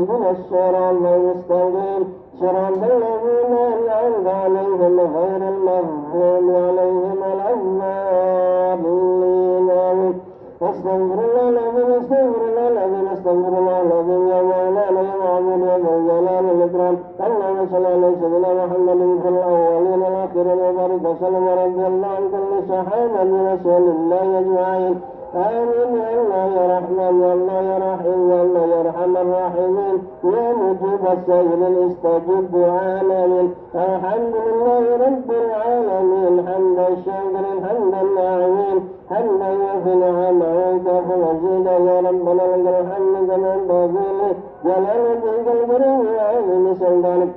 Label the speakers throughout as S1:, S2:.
S1: اهدنا الصراط المستقيم صراط الذين أنعمت عليهم غير المغضوب عليهم ولا الضالين. استغفر الله العظيم استغفر الله العظيم استغفر الله العظيم يا مولانا يا معبود يا ذا الجلال والإكرام. اللهم صل على سيدنا محمد في الأولين والآخرين وبارك وسلم ورضي الله عن كل صحابة رسول الله أجمعين. آمين يا الله يا رحمن يا الله يا رحيم يا الله يا أرحم الراحمين يا مجيب السائلين استجب دعانا. الحمد لله رب العالمين حمد الشاكر حمد الناعمين حمدا يوفي نعمه ويكافئ مزيدا. يا ربنا لك الحمد كما ينبغي جلال وجهك الكريم وعظيم سلطانك.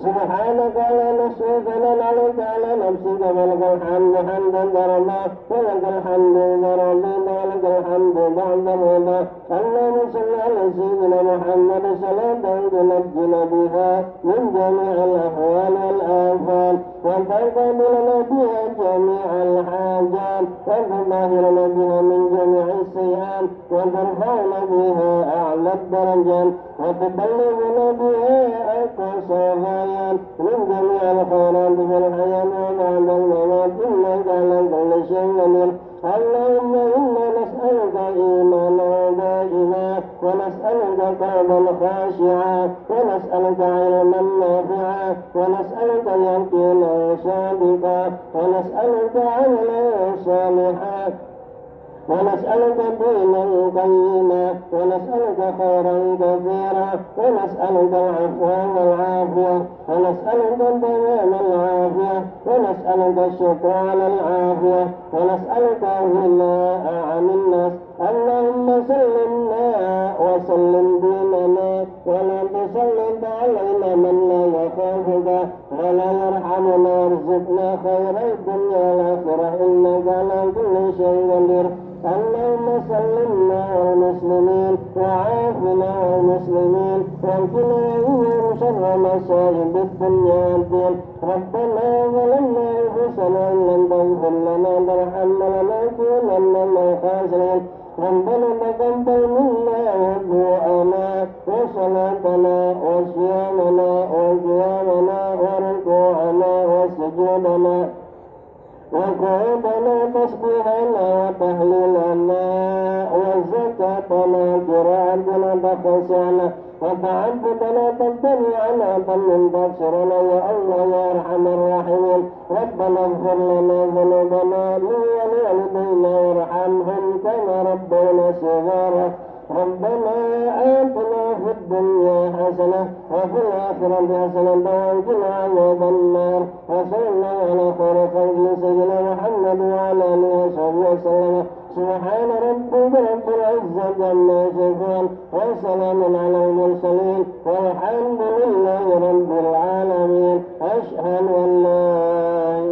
S1: سبحانك لا نحصي ثناء عليك على نفسك ولك الحمد حمدا ضربا ولك الحمد إذا رضيت ولك الحمد بعد الرضا. اللهم صل على سيدنا محمد صلاة تنجينا بها من جميع الأحوال والآفات وتقبل لنا بها جميع الحاجات وتطهرنا بها من جميع السيئات وترفعنا بها أعلى الدرجات وتبلغنا بها أقصى من جميع الخيرات في الحياة وبعد الممات إنك على كل شيء قدير. اللهم إنا نسألك إيمانا دائما ونسألك قلبا خاشعا ونسألك علما نافعا ونسألك يقينا صادقا ونسألك عملا صالحا ونسألك دينا قيما ونسألك خيرا كثيرا ونسألك العفو والعافية ونسألك تمام العافية ونسألك الشكر على العافية ونسألك غناء عن الناس. اللهم سلمنا وسلم ديننا ولا تسلط علينا من لا يخافك ولا يرحمنا وارزقنا خير الدنيا والآخرة إنك على كل شيء قدير. اللهم سلمنا والمسلمين وعافنا والمسلمين واغفر وإياهم شر مصائب الدنيا والدين. ربنا ظلمنا أنفسنا إن لم تغفر لنا وترحمنا لنكونن من الخاسرين. ربنا تقبل منا ودعاءنا وصلاتنا وصيامنا وقيامنا وركوعنا وسجودنا وقعودنا تسبيحنا وتهليلنا وزكاتنا قراءتنا تخشعنا وتعبدنا تتبعنا من تبصرنا يا الله يا أرحم الراحمين. ربنا اغفر لنا ذنوبنا ولوالدينا وارحمهم كما ربونا صغارا. ربنا آتنا في الدنيا حسنة وفي الآخرة حسنة وقنا عذاب النار. وصلى الله على خير خلق سيدنا محمد وعلى آله وصحبه وسلم. سبحان ربك رب العزة عما يصفون وسلام على المرسلين والحمد لله رب العالمين. أشهد أن لا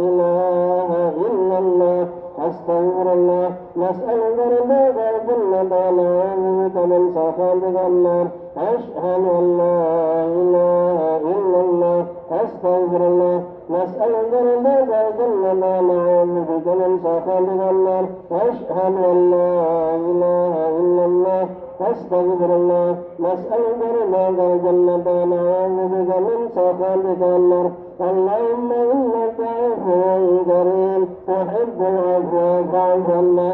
S1: إله إلا الله أستغفر الله. نسألك رضاك الجنة ونعوذ بك من سخطك النار. أشهد أن لا إله إلا الله أستغفر الله. نسألك رضاك الجنة ونعوذ بك من سخطك النار. أشهد أن لا إله إلا الله أستغفر الله. نسألك رضاك الجنة ونعوذ بك من سخطك النار. اللهم إنك عفو كريم تحب العفو فاعف عنا.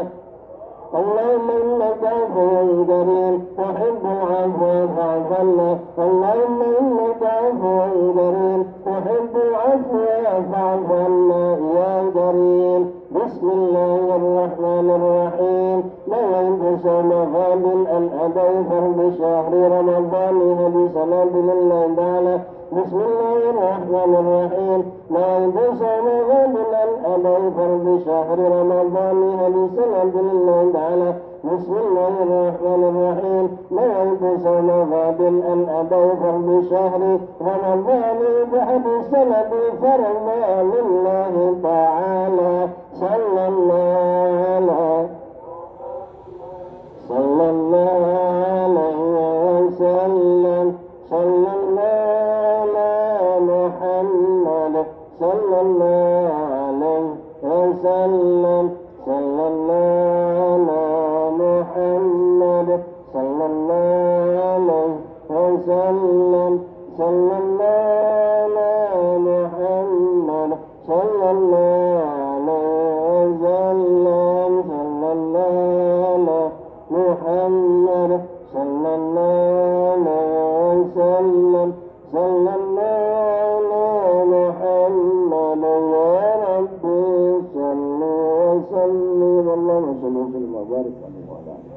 S1: اللهم إنك عفو كريم تحب العفو فاعف عنا. اللهم إنك عفو كريم تحب العفو فاعف عنا يا كريم. بسم الله الرحمن الرحيم. نويت صوم غد أن أضيف بشهر رمضان بصلاة لله تعالى. بسم الله الرحمن الرحيم. نويت صوم غد أن أضيف بشهر رمضان بصلاة لله تعالى. بسم الله الرحمن الرحيم. نويت صوم غد أن أضيف بشهر رمضان بعد سنة فرضا لله تعالى. صلى الله عليه وسلم. صلى الله على محمد صلى الله عليه وسلم. صلى الله على محمد صلى الله عليه وسلم صلى الله على محمد صلى الله عليه وسلم صلى الله على محمد صلى الله عليه وسلم صلى الله على محمد يا ربي صل وسلم اللهم صل وسلم وبارك عليه وعلى آله.